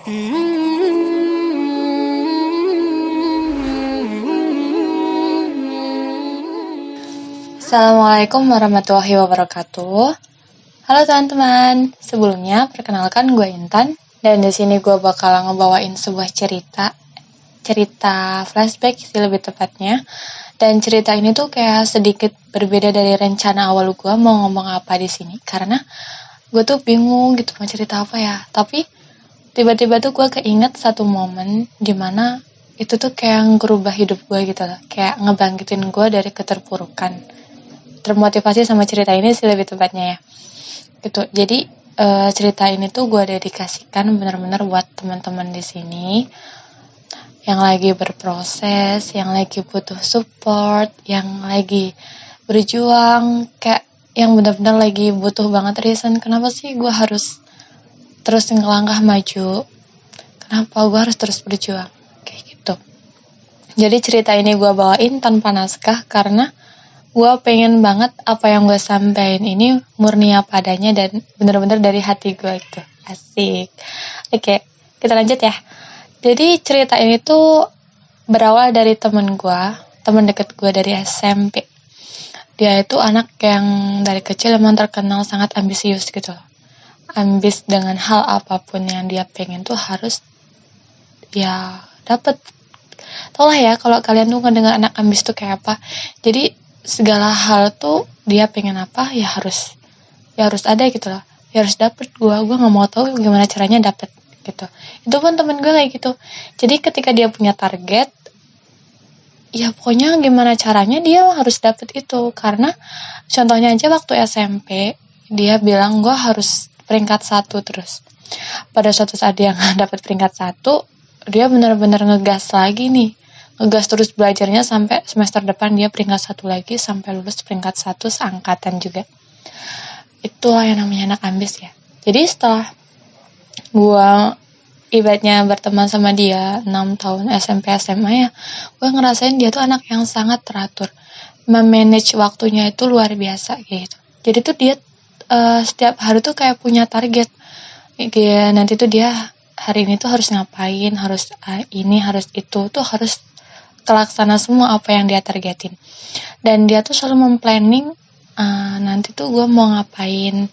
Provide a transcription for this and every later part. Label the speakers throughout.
Speaker 1: Assalamualaikum warahmatullahi wabarakatuh. Halo teman-teman, sebelumnya perkenalkan gue Intan dan di sini gue bakal ngebawain sebuah cerita flashback sih lebih tepatnya. Dan cerita ini tuh kayak sedikit berbeda dari rencana awal gue mau ngomong apa di sini karena gue tuh bingung gitu mau cerita apa ya. Tapi tiba-tiba tuh gue keinget satu momen dimana itu tuh kayak ngerubah hidup gue gitu loh, kayak ngebangkitin gue dari keterpurukan. Termotivasi sama cerita ini sih lebih tepatnya ya gitu. Jadi cerita ini tuh gue dedikasikan benar-benar buat teman-teman di sini yang lagi berproses, yang lagi butuh support, yang lagi berjuang, kayak yang benar-benar lagi butuh banget reason kenapa sih gue harus terus ngelangkah maju, kenapa gue harus terus berjuang kayak gitu. Jadi cerita ini gue bawain tanpa naskah karena gue pengen banget apa yang gue sampein ini murni apa adanya dan bener-bener dari hati gue gitu. Asik. Oke, kita lanjut ya. Jadi cerita ini tuh berawal dari temen deket gue dari SMP. Dia itu anak yang dari kecil emang terkenal sangat ambisius gitu. Ambis dengan hal apapun yang dia pengen tuh harus ya dapet. Tau lah ya kalau kalian tuh ngedengar anak ambis tuh kayak apa. Jadi segala hal tuh dia pengen apa ya harus ada gitu loh, ya harus dapet. Gue nggak mau tahu gimana caranya dapet gitu. Itu pun temen gue kayak gitu. Jadi ketika dia punya target ya pokoknya gimana caranya dia harus dapet itu. Karena contohnya aja waktu SMP dia bilang gue harus peringkat 1 terus. Pada suatu saat dia nggak dapet peringkat 1, dia benar-benar ngegas lagi nih, ngegas terus belajarnya sampai semester depan dia peringkat 1 lagi sampai lulus peringkat 1 seangkatan juga. Itulah yang namanya anak ambis ya. Jadi setelah gua ibaratnya berteman sama dia 6 tahun SMP SMA ya, gua ngerasain dia tuh anak yang sangat teratur, memanage waktunya itu luar biasa gitu. Jadi tuh dia setiap hari tuh kayak punya target. Kayak nanti tuh dia hari ini tuh harus ngapain, harus ini, harus itu, tuh harus terlaksana semua apa yang dia targetin. Dan dia tuh selalu memplanning nanti tuh gue mau ngapain.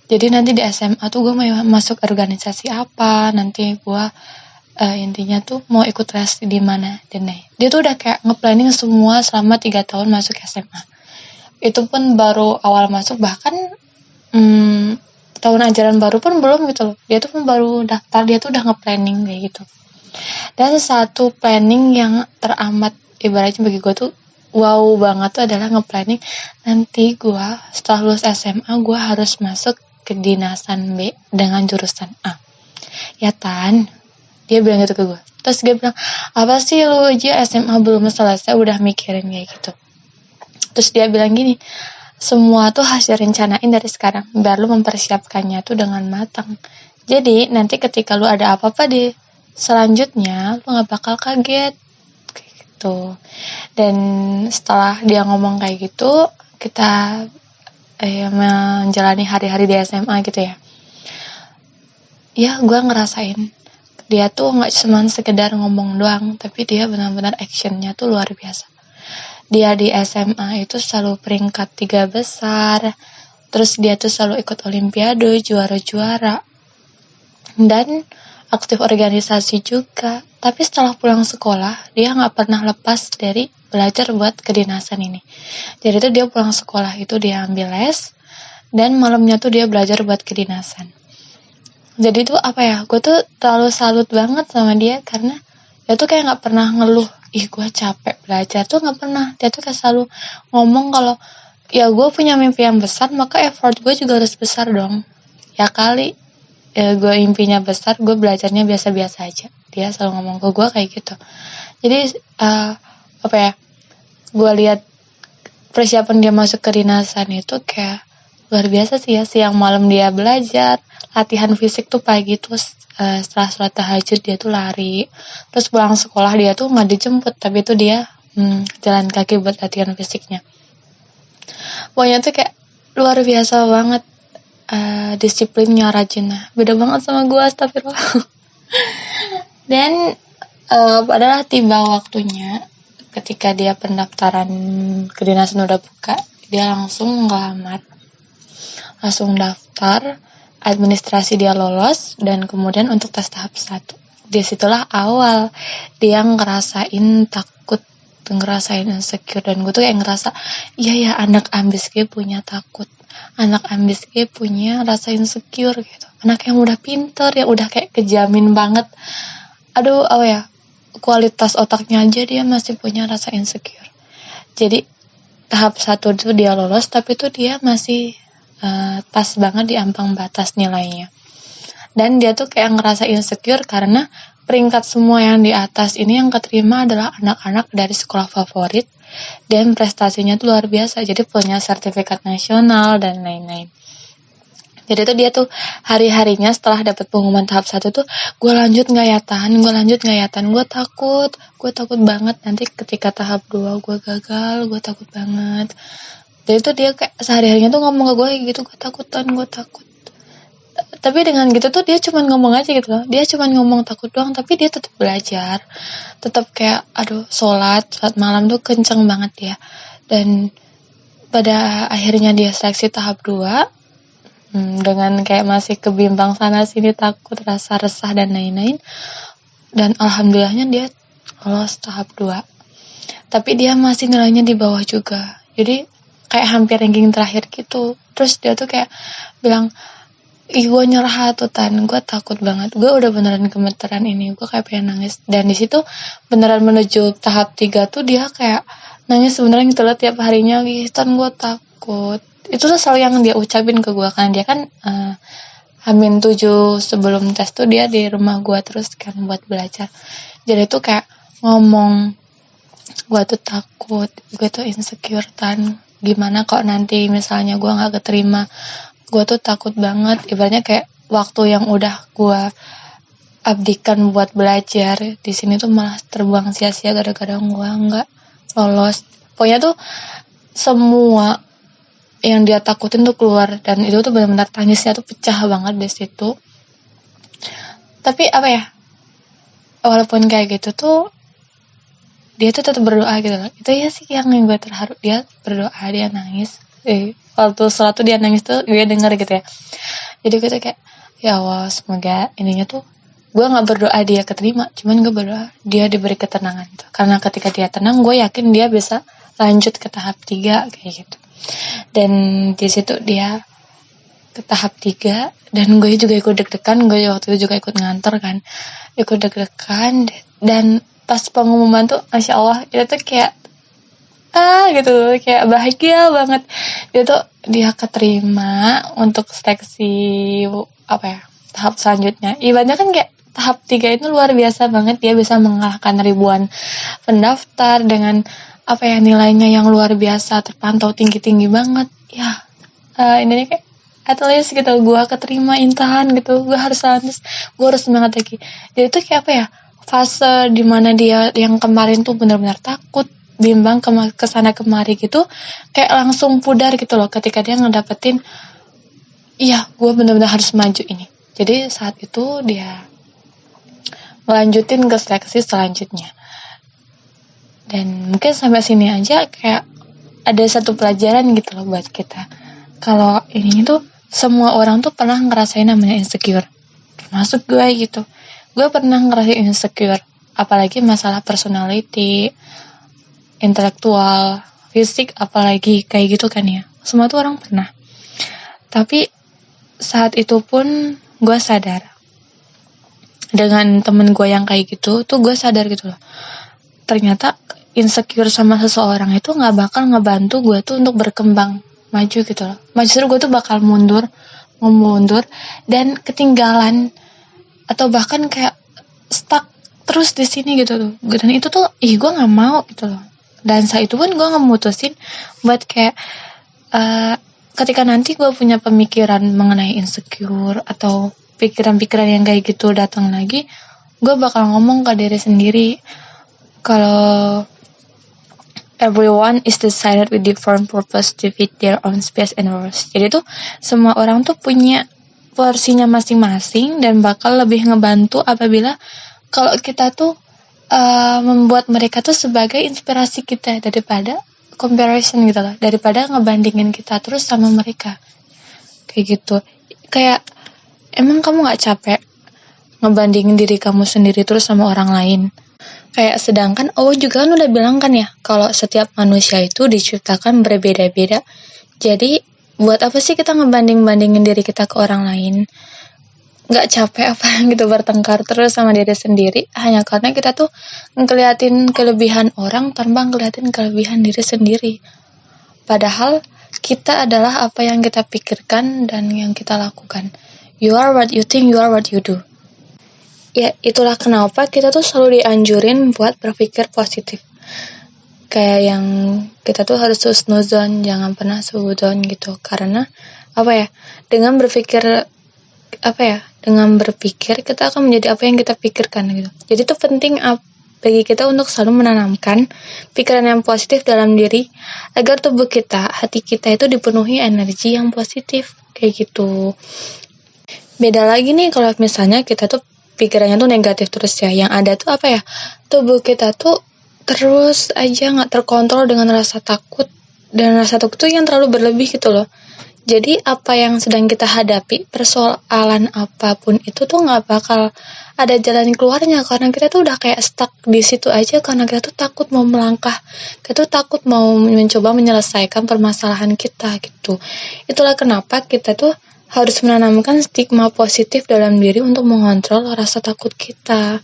Speaker 1: Jadi nanti di SMA tuh gue mau masuk organisasi apa, nanti gue intinya tuh mau ikut les di mana dan dia tuh udah kayak ngeplanning semua selama 3 tahun masuk SMA. Itu pun baru awal masuk, bahkan tahun ajaran baru pun belum gitu loh. Dia tuh pun baru daftar, dia tuh udah ngeplanning kayak gitu. Dan satu planning yang teramat ibaratnya bagi gue tuh wow banget tuh adalah ngeplanning nanti gue setelah lulus SMA gue harus masuk ke dinasan B dengan jurusan A. Ya Tan, dia bilang gitu ke gue. Terus dia bilang, apa sih lu aja SMA belum selesai udah mikirin kayak gitu. Terus dia bilang gini, semua tuh harus direncanain dari sekarang biar lu mempersiapkannya tuh dengan matang. Jadi nanti ketika lu ada apa-apa di selanjutnya lu gak bakal kaget kayak gitu. Dan setelah dia ngomong kayak gitu, kita menjalani hari-hari di SMA gitu ya. Ya gue ngerasain dia tuh gak cuma sekedar ngomong doang, tapi dia benar-benar actionnya tuh luar biasa. Dia di SMA itu selalu peringkat 3 besar, terus dia tuh selalu ikut olimpiade, juara-juara, dan aktif organisasi juga. Tapi setelah pulang sekolah dia gak pernah lepas dari belajar buat kedinasan ini. Jadi tuh dia pulang sekolah itu dia ambil les, dan malamnya tuh dia belajar buat kedinasan. Jadi tuh apa ya, gue tuh terlalu salut banget sama dia karena dia tuh kayak gak pernah ngeluh, ih gue capek belajar tuh gak pernah. Dia tuh kayak selalu ngomong kalau ya gue punya mimpi yang besar, maka effort gue juga harus besar dong. Ya kali gue impinya besar, gue belajarnya biasa-biasa aja. Dia selalu ngomong ke gue kayak gitu. Jadi apa ya, gue lihat persiapan dia masuk ke dinasan itu kayak luar biasa sih ya. Siang malam dia belajar, latihan fisik tuh pagi tuh setelah sholat tahajud dia tuh lari. Terus pulang sekolah dia tuh nggak dijemput, tapi tuh dia jalan kaki buat latihan fisiknya. Pokoknya tuh kayak luar biasa banget. Disiplinnya, rajinnya beda banget sama gue, astagfirullah. Dan adalah tiba waktunya ketika dia pendaftaran kedinasan udah buka, dia langsung ngelamar, langsung daftar, administrasi dia lolos, dan kemudian untuk tes tahap 1. Disitulah awal dia ngerasain takut, ngerasain insecure, dan gue tuh kayak ngerasa, iya ya, anak ambis gue punya takut, anak ambis gue punya rasa insecure gitu. Anak yang udah pinter, yang udah kayak kejamin banget, aduh apa ya, kualitas otaknya aja dia masih punya rasa insecure. Jadi tahap 1 itu dia lolos, tapi itu dia masih pas banget di ambang batas nilainya. Dan dia tuh kayak ngerasa insecure karena peringkat semua yang di atas ini yang keterima adalah anak-anak dari sekolah favorit, dan prestasinya tuh luar biasa, jadi punya sertifikat nasional dan lain-lain. Jadi tuh dia tuh hari-harinya setelah dapat pengumuman tahap 1 tuh, gue lanjut nggak ya Tan, gue takut banget nanti ketika tahap 2 gue gagal, gue takut banget. Jadi tuh dia kayak sehari-harinya tuh ngomong ke gue gitu, gue takut. Tapi dengan gitu tuh dia cuman ngomong aja gitu loh, dia cuman ngomong takut doang, tapi dia tetap belajar, tetap kayak sholat malam tuh kenceng banget dia. Dan pada akhirnya dia seleksi tahap 2, dengan kayak masih kebimbang sana sini, takut, rasa resah dan lain-lain, dan alhamdulillahnya dia lolos tahap 2. Tapi dia masih nilainya di bawah juga, jadi kayak hampir ranking terakhir gitu. Terus dia tuh kayak bilang, ih gue nyerah tuh Tan, gue takut banget, gue udah beneran gemeteran ini, gue kayak pengen nangis. Dan di situ beneran menuju tahap 3 tuh dia kayak nangis beneran gitu loh tiap harinya, Tan gue takut. Itu tuh selalu yang dia ucapin ke gue, kan dia kan H-7 sebelum tes tuh dia di rumah gue terus kan buat belajar. Jadi tuh kayak ngomong, gue tuh takut, gue tuh insecure Tan, gimana kok nanti misalnya gue gak keterima, gue tuh takut banget. Ibaratnya kayak waktu yang udah gue abdikan buat belajar di sini tuh malah terbuang sia-sia gara-gara gue nggak lolos. Pokoknya tuh semua yang dia takutin tuh keluar, dan itu tuh benar-benar tangisnya tuh pecah banget di situ. Tapi apa ya, walaupun kayak gitu tuh dia tuh tetap berdoa gitu loh. Itu ya sih yang gue terharu, dia berdoa, dia nangis. Waktu sholat tuh dia nangis tuh gue denger gitu ya. Jadi gue tuh kayak, ya Allah semoga ininya tuh, gue gak berdoa dia keterima, cuman gue berdoa dia diberi ketenangan gitu. Karena ketika dia tenang, gue yakin dia bisa lanjut ke tahap 3 kayak gitu. Dan di situ dia ke tahap 3, dan gue juga ikut deg-degan. Gue waktu itu juga ikut ngantor kan, ikut deg-degan. Dan pas pengumuman tuh Masya Allah, itu tuh kayak gitu, kayak bahagia banget. Dia keterima untuk seleksi tahap selanjutnya. Ibaratnya kan kayak tahap 3 itu luar biasa banget, dia bisa mengalahkan ribuan pendaftar dengan nilainya yang luar biasa, terpantau tinggi-tinggi banget. Ya, ini kayak at least gitu, gue keterima intahan gitu, gue harus lanjut, gue harus semangat lagi. Jadi itu kayak fase dimana dia yang kemarin tuh benar-benar takut, bimbang kesana kemari gitu, kayak langsung pudar gitu loh ketika dia ngedapetin, iya gue benar-benar harus maju ini. Jadi saat itu dia melanjutin ke seleksi selanjutnya. Dan mungkin sampai sini aja kayak ada satu pelajaran gitu loh buat kita. Kalau ini tuh semua orang tuh pernah ngerasain namanya insecure, termasuk gue gitu. Gue pernah ngerasain insecure, apalagi masalah personality, intelektual, fisik, apalagi kayak gitu kan ya. Semua tuh orang pernah. Tapi saat itu pun gue sadar, dengan temen gue yang kayak gitu tuh gue sadar gitu loh, ternyata insecure sama seseorang itu gak bakal ngebantu gue tuh untuk berkembang, maju gitu loh. Justru gue tuh bakal mundur, dan ketinggalan, atau bahkan kayak stuck terus di sini gitu tuh. Dan itu tuh gue gak mau gitu loh. Dan saat itu pun gue ngemutusin buat kayak ketika nanti gue punya pemikiran mengenai insecure atau pikiran-pikiran yang kayak gitu datang lagi, gue bakal ngomong ke diri sendiri kalau everyone is decided with different purpose to fit their own space and roles. Jadi tuh semua orang tuh punya porsinya masing-masing dan bakal lebih ngebantu apabila kalau kita tuh membuat mereka tuh sebagai inspirasi kita daripada comparison gitu loh, daripada ngebandingin kita terus sama mereka kayak gitu. Kayak emang kamu nggak capek ngebandingin diri kamu sendiri terus sama orang lain? Kayak sedangkan Allah juga kan udah bilang kan ya, kalau setiap manusia itu diciptakan berbeda-beda. Jadi buat apa sih kita ngebanding-bandingin diri kita ke orang lain? Nggak capek apa gitu bertengkar terus sama diri sendiri hanya karena kita tuh ngeliatin kelebihan orang tanpa ngeliatin kelebihan diri sendiri. Padahal kita adalah apa yang kita pikirkan dan yang kita lakukan. You are what you think, you are what you do. Ya, itulah kenapa kita tuh selalu dianjurin buat berpikir positif. Kayak yang kita tuh harus husnuzon, jangan pernah suudzon gitu. Karena dengan berpikir kita akan menjadi apa yang kita pikirkan gitu. Jadi itu penting bagi kita untuk selalu menanamkan pikiran yang positif dalam diri agar tubuh kita, hati kita itu dipenuhi energi yang positif kayak gitu. Beda lagi nih kalau misalnya kita tuh pikirannya tuh negatif terus ya, yang ada tuh tubuh kita tuh terus aja nggak terkontrol dengan rasa takut, dan rasa takut tuh yang terlalu berlebih gitu loh. Jadi apa yang sedang kita hadapi, persoalan apapun itu tuh nggak bakal ada jalan keluarnya karena kita tuh udah kayak stuck di situ aja karena kita tuh takut mau melangkah, kita tuh takut mau mencoba menyelesaikan permasalahan kita gitu. Itulah kenapa kita tuh harus menanamkan stigma positif dalam diri untuk mengontrol rasa takut kita.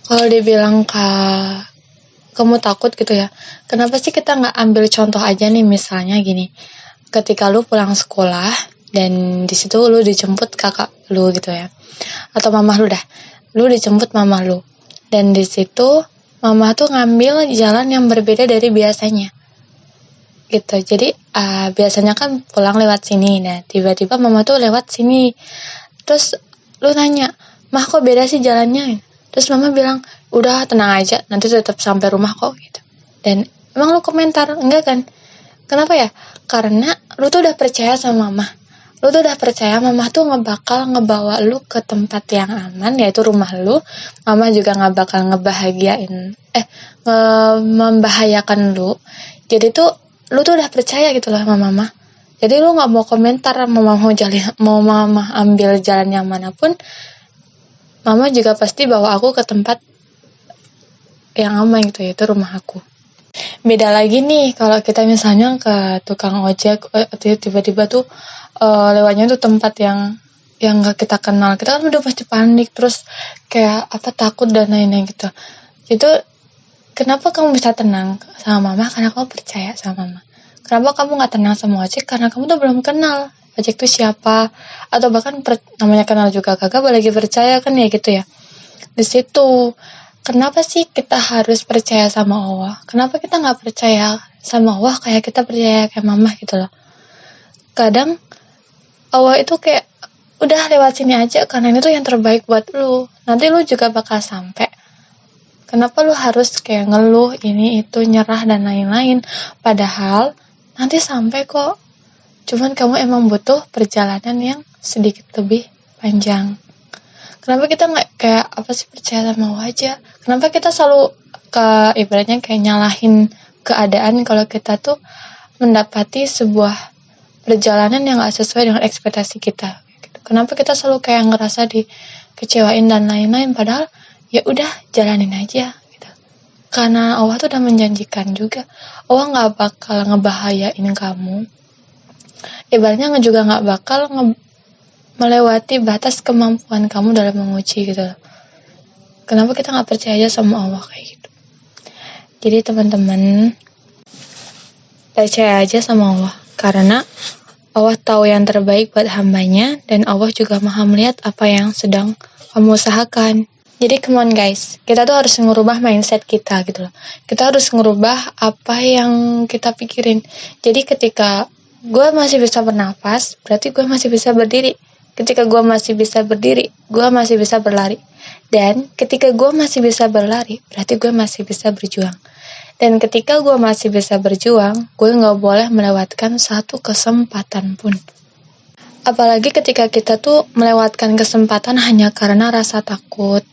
Speaker 1: Kalau dibilang kamu takut gitu ya, kenapa sih kita nggak ambil contoh aja nih, misalnya gini. Ketika lu pulang sekolah dan di situ lu dijemput kakak lu gitu ya, atau mamah lu lu dijemput mamah lu, dan di situ mamah tuh ngambil jalan yang berbeda dari biasanya gitu. Jadi biasanya kan pulang lewat sini, nah tiba-tiba mamah tuh lewat sini, terus lu nanya, mah kok beda sih jalannya? Terus mama bilang, udah tenang aja, nanti tetap sampai rumah kok gitu. Dan emang lu komentar enggak kan? Kenapa ya? Karena lu tuh udah percaya sama mama. Lu tuh udah percaya mama tuh bakal ngebawa lu ke tempat yang aman, yaitu rumah lu. Mama juga gak bakal membahayakan lu. Jadi tuh lu tuh udah percaya gitu loh sama mama. Jadi lu gak mau komentar mau mama ambil jalan yang manapun, mama juga pasti bawa aku ke tempat yang aman gitu, yaitu rumah aku. Beda lagi nih kalau kita misalnya ke tukang ojek, tiba-tiba tuh lewatnya tuh tempat yang gak kita kenal, kita kan udah pasti panik, terus kayak takut dan lain-lain gitu. Itu kenapa kamu bisa tenang sama mama? Karena kamu percaya sama mama. Kenapa kamu gak tenang sama ojek? Karena kamu tuh belum kenal ojek tuh siapa, atau bahkan namanya kenal juga kagak, lagi percaya kan ya gitu ya. Di situ kenapa sih kita harus percaya sama Allah? Kenapa kita nggak percaya sama Allah kayak kita percaya kayak mama gitu loh? Kadang Allah itu kayak udah lewat sini aja karena ini tuh yang terbaik buat lu. Nanti lu juga bakal sampai. Kenapa lu harus kayak ngeluh ini itu, nyerah dan lain-lain? Padahal nanti sampai kok. Cuman kamu emang butuh perjalanan yang sedikit lebih panjang. Kenapa kita nggak kayak percaya sama Allah aja? Kenapa kita selalu ibaratnya kayak nyalahin keadaan kalau kita tuh mendapati sebuah perjalanan yang nggak sesuai dengan ekspektasi kita? Kenapa kita selalu kayak ngerasa dikecewain dan lain-lain? Padahal ya udah jalanin aja gitu. Karena Allah tuh udah menjanjikan juga, Allah nggak bakal ngebahayain kamu. Ibaratnya juga nggak bakal melewati batas kemampuan kamu dalam menguji gitu. Kenapa kita gak percaya aja sama Allah kayak gitu? Jadi teman-teman, percaya aja sama Allah, karena Allah tahu yang terbaik buat hambanya, dan Allah juga maha melihat apa yang sedang kamu usahakan. Jadi come on guys, kita tuh harus ngerubah mindset kita gitu loh. Kita harus ngerubah apa yang kita pikirin. Jadi ketika gue masih bisa bernafas, berarti gue masih bisa berdiri. Ketika gue masih bisa berdiri, gue masih bisa berlari. Dan ketika gue masih bisa berlari, berarti gue masih bisa berjuang. Dan ketika gue masih bisa berjuang, gue gak boleh melewatkan satu kesempatan pun. Apalagi ketika kita tuh melewatkan kesempatan hanya karena rasa takut,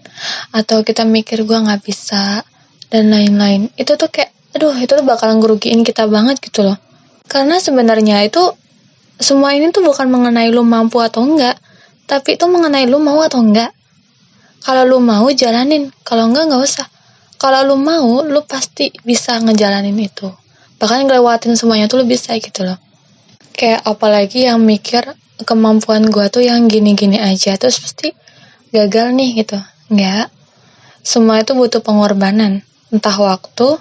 Speaker 1: atau kita mikir gue nggak bisa, dan lain-lain. Itu tuh kayak, aduh, itu tuh bakalan ngerugiin kita banget gitu loh. Karena sebenarnya itu, semua ini tuh bukan mengenai lu mampu atau enggak, tapi itu mengenai lu mau atau enggak. Kalau lu mau, jalanin. Kalau enggak usah. Kalau lu mau, lu pasti bisa ngejalanin itu. Bahkan ngelewatin semuanya tuh lu bisa gitu loh. Kayak apalagi yang mikir kemampuan gua tuh yang gini-gini aja, terus pasti gagal nih gitu. Enggak. Semua itu butuh pengorbanan. Entah waktu,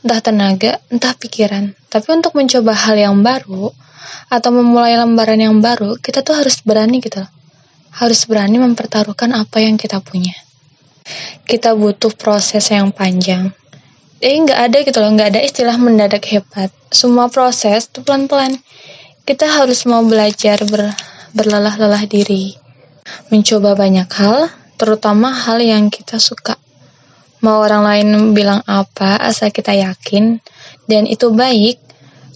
Speaker 1: entah tenaga, entah pikiran. Tapi untuk mencoba hal yang baru, atau memulai lembaran yang baru, kita tuh harus berani gitu loh. Harus berani mempertaruhkan apa yang kita punya. Kita butuh proses yang panjang. Nggak ada gitu loh, nggak ada istilah mendadak hebat. Semua proses tuh pelan-pelan. Kita harus mau belajar berlelah-lelah diri. Mencoba banyak hal, terutama hal yang kita suka. Mau orang lain bilang apa, asal kita yakin, dan itu baik,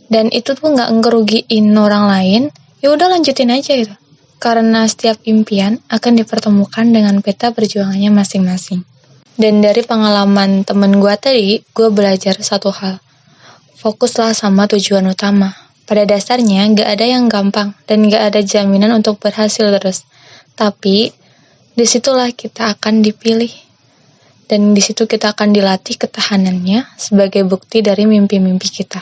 Speaker 1: dan itu tuh nggak ngerugiin orang lain, ya udah lanjutin aja gitu. Karena setiap impian akan dipertemukan dengan peta perjuangannya masing-masing. Dan dari pengalaman temen gue tadi, gue belajar satu hal. Fokuslah sama tujuan utama. Pada dasarnya, gak ada yang gampang, dan gak ada jaminan untuk berhasil terus. Tapi, disitulah kita akan dipilih. Dan disitu kita akan dilatih ketahanannya sebagai bukti dari mimpi-mimpi kita.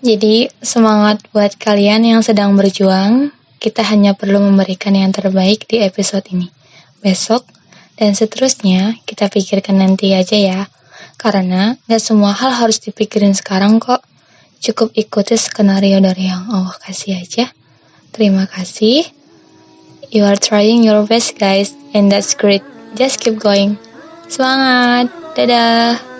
Speaker 1: Jadi, semangat buat kalian yang sedang berjuang. Kita hanya perlu memberikan yang terbaik di episode ini. Besok dan seterusnya kita pikirkan nanti aja ya. Karena gak semua hal harus dipikirin sekarang kok. Cukup ikuti skenario dari yang Allah kasih aja. Terima kasih. You are trying your best guys, and that's great. Just keep going. Semangat. Dadah.